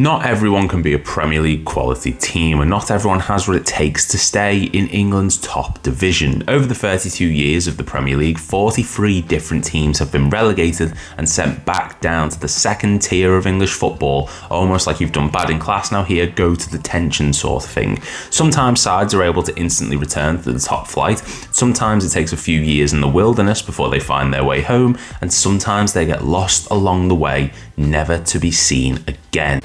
Not everyone can be a Premier League quality team, and not everyone has what it takes to stay in England's top division. Over the 32 years of the Premier League, 43 different teams have been relegated and sent back down to the second tier of English football, almost like you've done bad in class, now here, go to detention sort of thing. Sometimes sides are able to instantly return to the top flight, sometimes it takes a few years in the wilderness before they find their way home, and sometimes they get lost along the way, never to be seen again.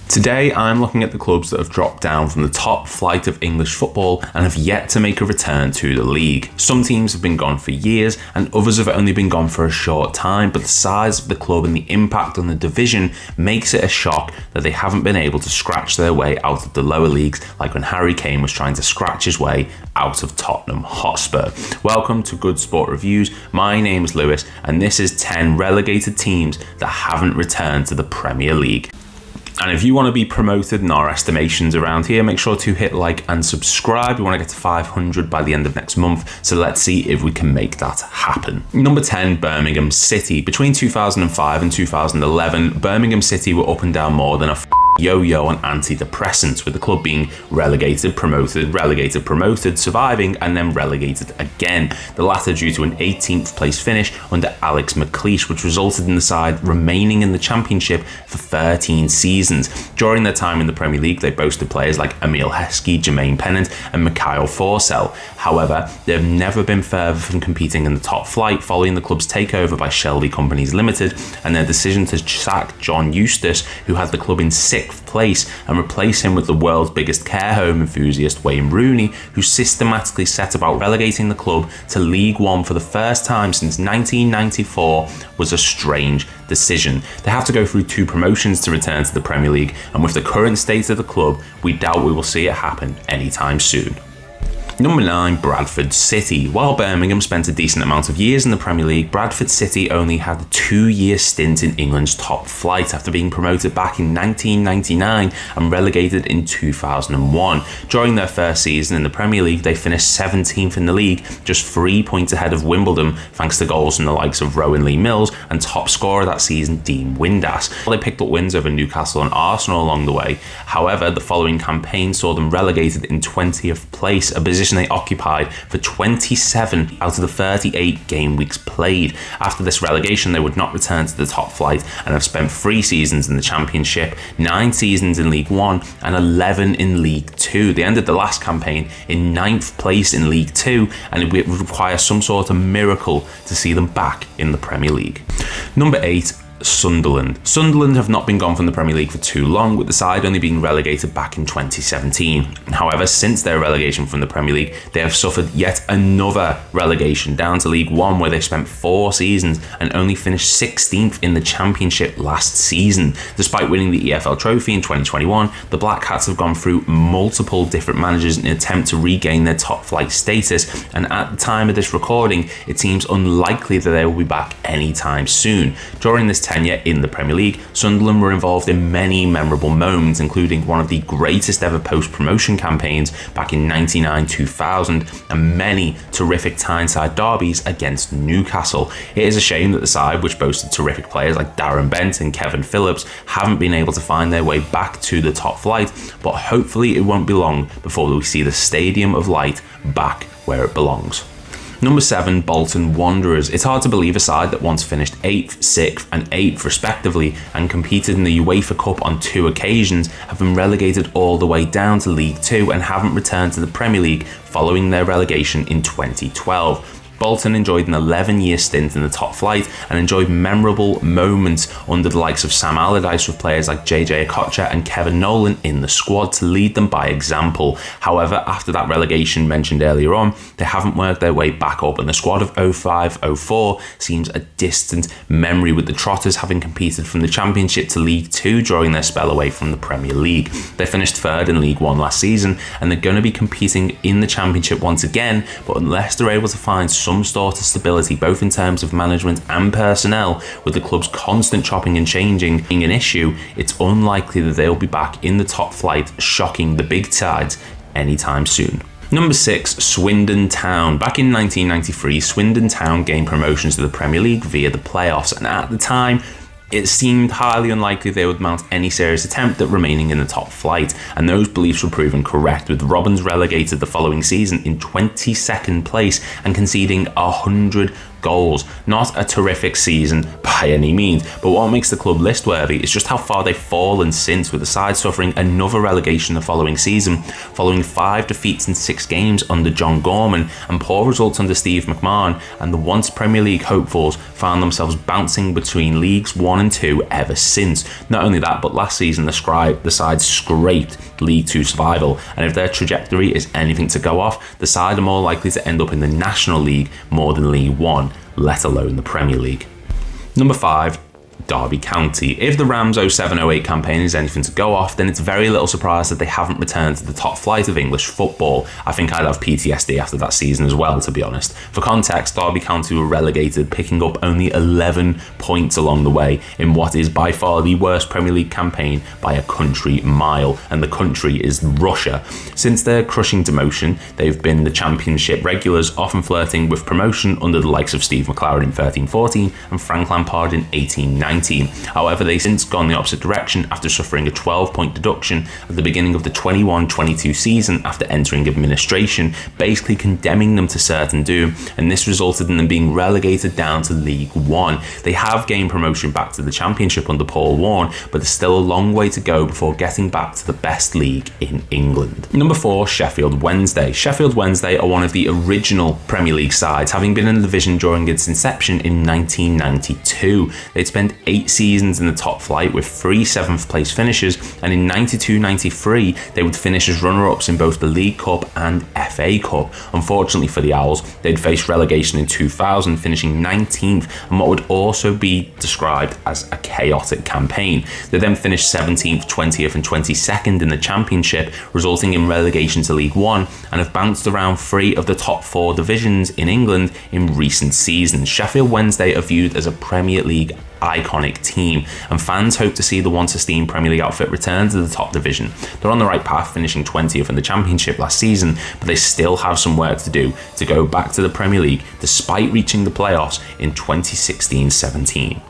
Today, I'm looking at the clubs that have dropped down from the top flight of English football and have yet to make a return to the league. Some teams have been gone for years and others have only been gone for a short time, but the size of the club and the impact on the division makes it a shock that they haven't been able to scratch their way out of the lower leagues like when Harry Kane was trying to scratch his way out of Tottenham Hotspur. Welcome to Good Sport Reviews. My name is Lewis and this is 10 relegated teams that haven't returned to the Premier League. And if you want to be promoted in our estimations around here, make sure to hit like and subscribe. We want to get to 500 by the end of next month, so let's see if we can make that happen. Number 10, Birmingham City. Between 2005 and 2011, Birmingham City were up and down more than a yo-yo on antidepressants, with the club being relegated, promoted, surviving, and then relegated again. The latter due to an 18th place finish under Alex McLeish, which resulted in the side remaining in the Championship for 13 seasons. During their time in the Premier League, they boasted players like Emile Heskey, Jermaine Pennant, and Mikhail Forsell. However, they've never been further from competing in the top flight following the club's takeover by Shelby Companies Limited and their decision to sack John Eustace, who had the club in 6th place, and replace him with the world's biggest care home enthusiast Wayne Rooney, who systematically set about relegating the club to League One for the first time since 1994 was a strange decision. They have to go through 2 promotions to return to the Premier League, and with the current state of the club, we doubt we will see it happen anytime soon. Number 9, Bradford City. While Birmingham spent a decent amount of years in the Premier League, Bradford City only had a 2-year stint in England's top flight after being promoted back in 1999 and relegated in 2001. During their first season in the Premier League, they finished 17th in the league, just 3 points ahead of Wimbledon, thanks to goals from the likes of Rowan Lee-Mills and top scorer that season, Dean Windass. They picked up wins over Newcastle and Arsenal along the way. However, the following campaign saw them relegated in 20th place, a position they occupied for 27 out of the 38 game weeks played. After this relegation, they would not return to the top flight and have spent 3 seasons in the Championship, 9 seasons in League One, and 11 in League Two. They ended the last campaign in 9th place in League Two, and it would require some sort of miracle to see them back in the Premier League. Number 8, Sunderland. Sunderland have not been gone from the Premier League for too long, with the side only being relegated back in 2017. However, since their relegation from the Premier League, they have suffered yet another relegation down to League One, where they spent 4 seasons and only finished 16th in the Championship last season. Despite winning the EFL Trophy in 2021, the Black Cats have gone through multiple different managers in an attempt to regain their top flight status, and at the time of this recording, it seems unlikely that they will be back anytime soon. During this tenure in the Premier League, Sunderland were involved in many memorable moments, including one of the greatest ever post-promotion campaigns back in 99-2000 and many terrific Tyneside derbies against Newcastle. It is a shame that the side, which boasted terrific players like Darren Bent and Kevin Phillips, haven't been able to find their way back to the top flight, but hopefully it won't be long before we see the Stadium of Light back where it belongs. Number 7, Bolton Wanderers. It's hard to believe a side that once finished 8th, 6th and 8th respectively and competed in the UEFA Cup on 2 occasions have been relegated all the way down to League Two and haven't returned to the Premier League following their relegation in 2012. Bolton enjoyed an 11-year stint in the top flight and enjoyed memorable moments under the likes of Sam Allardyce, with players like JJ Okocha and Kevin Nolan in the squad to lead them by example. However, after that relegation mentioned earlier on, they haven't worked their way back up, and the squad of 05-04 seems a distant memory, with the Trotters having competed from the Championship to League Two during their spell away from the Premier League. They finished 3rd in League One last season, and they're going to be competing in the Championship once again, but unless they're able to find some sort of stability both in terms of management and personnel, with the club's constant chopping and changing being an issue, it's unlikely that they'll be back in the top flight shocking the big sides anytime soon. Number 6, Swindon Town. Back in 1993, Swindon Town gained promotions to the Premier League via the playoffs, and at the time it seemed highly unlikely they would mount any serious attempt at remaining in the top flight, and those beliefs were proven correct, with Robins relegated the following season in 22nd place and conceding 100 goals. Not a terrific season by any means, but what makes the club list worthy is just how far they've fallen since, with the side suffering another relegation the following season, following 5 defeats in 6 games under John Gorman and poor results under Steve McMahon, and the once Premier League hopefuls found themselves bouncing between Leagues 1 and 2 ever since. Not only that, but last season the side scraped League 2 survival, and if their trajectory is anything to go off, the side are more likely to end up in the National League more than League 1, let alone the Premier League. Number 5, Derby County. If the Rams 07-08 campaign is anything to go off, then it's very little surprise that they haven't returned to the top flight of English football. I think I'd have PTSD after that season as well, to be honest. For context, Derby County were relegated, picking up only 11 points along the way in what is by far the worst Premier League campaign by a country mile, and the country is Russia. Since their crushing demotion, they've been the Championship regulars, often flirting with promotion under the likes of Steve McLaren in 13-14 and Frank Lampard in 18-19. However, they've since gone the opposite direction after suffering a 12-point deduction at the beginning of the 21-22 season after entering administration, basically condemning them to certain doom, and this resulted in them being relegated down to League 1. They have gained promotion back to the Championship under Paul Warne, but there's still a long way to go before getting back to the best league in England. Number 4, Sheffield Wednesday. Sheffield Wednesday are one of the original Premier League sides, having been in the division during its inception in 1992. They'd spent 8 seasons in the top flight with 3 7th place finishes, and in 92-93 they would finish as runner-ups in both the League Cup and FA Cup. Unfortunately for the Owls, they'd faced relegation in 2000, finishing 19th and what would also be described as a chaotic campaign. They then finished 17th, 20th and 22nd in the Championship, resulting in relegation to League 1, and have bounced around 3 of the top 4 divisions in England in recent seasons. Sheffield Wednesday are viewed as a Premier League iconic team, and fans hope to see the once esteemed Premier League outfit return to the top division. They're on the right path, finishing 20th in the Championship last season, but they still have some work to do to go back to the Premier League despite reaching the playoffs in 2016-17.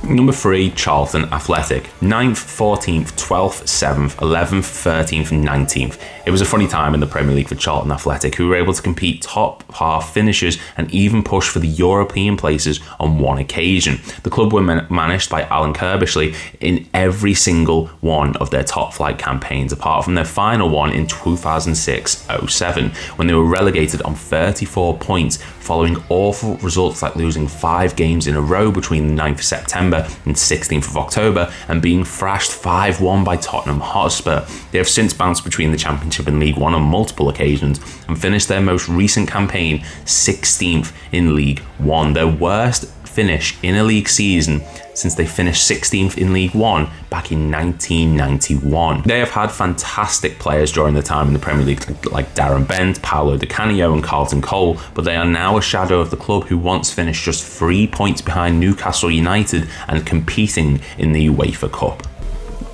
Number 3, Charlton Athletic. 9th, 14th, 12th, 7th, 11th, 13th and 19th. It was a funny time in the Premier League for Charlton Athletic, who were able to compete top half finishes and even push for the European places on one occasion. The club were managed by Alan Kirbishley in every single one of their top flight campaigns, apart from their final one in 2006-07, when they were relegated on 34 points following awful results like losing 5 games in a row between the 9th of September and 16th of October and being thrashed 5-1 by Tottenham Hotspur. They have since bounced between the Championship and League 1 on multiple occasions and finished their most recent campaign 16th in League 1, their worst finish in a league season since they finished 16th in League 1 back in 1991. They have had fantastic players during their time in the Premier League like Darren Bent, Paolo Di Canio and Carlton Cole, but they are now a shadow of the club who once finished just 3 points behind Newcastle United and competing in the UEFA Cup.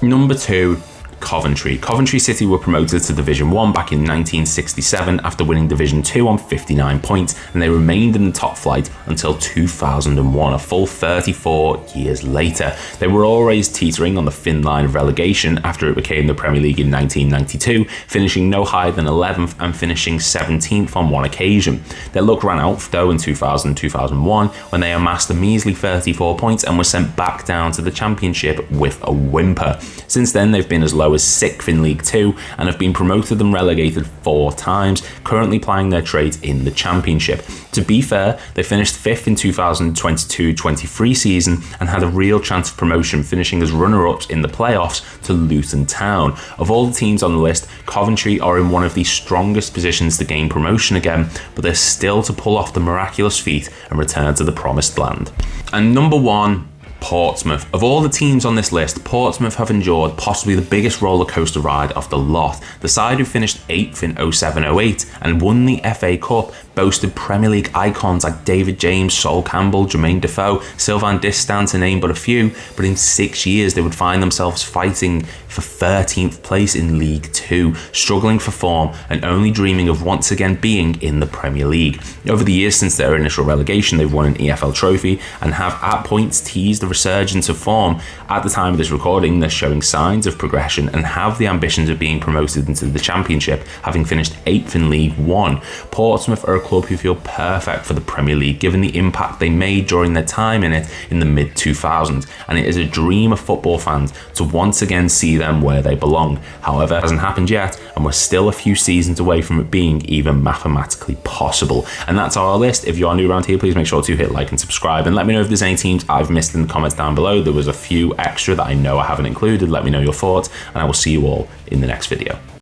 Number 2, Coventry. Coventry City were promoted to Division 1 back in 1967 after winning Division 2 on 59 points, and they remained in the top flight until 2001, a full 34 years later. They were always teetering on the thin line of relegation after it became the Premier League in 1992, finishing no higher than 11th and finishing 17th on one occasion. Their luck ran out though in 2000-2001 when they amassed a measly 34 points and were sent back down to the Championship with a whimper. Since then, they've been as low as 6th in League 2 and have been promoted and relegated 4 times, currently plying their trades in the Championship. To be fair, they finished 5th in 2022-23 season and had a real chance of promotion, finishing as runner-ups in the playoffs to Luton Town. Of all the teams on the list, Coventry are in one of the strongest positions to gain promotion again, but they're still to pull off the miraculous feat and return to the promised land. And number 1, Portsmouth. Of all the teams on this list, Portsmouth have endured possibly the biggest roller coaster ride of the lot. The side who finished 8th in 07-08 and won the FA Cup boasted Premier League icons like David James, Sol Campbell, Jermaine Defoe, Sylvain Distin to name but a few, but in 6 years they would find themselves fighting for 13th place in League 2, struggling for form and only dreaming of once again being in the Premier League. Over the years since their initial relegation, they've won an EFL trophy and have at points teased the resurgence of form. At the time of this recording, they're showing signs of progression and have the ambitions of being promoted into the Championship, having finished 8th in League One. Portsmouth are a club who feel perfect for the Premier League, given the impact they made during their time in it in the mid-2000s, and it is a dream of football fans to once again see them where they belong. However, it hasn't happened yet, and we're still a few seasons away from it being even mathematically possible. And that's our list. If you are new around here, please make sure to hit like and subscribe, and let me know if there's any teams I've missed in the comments down below. There was a few extra that I know I haven't included. Let me know your thoughts, and I will see you all in the next video.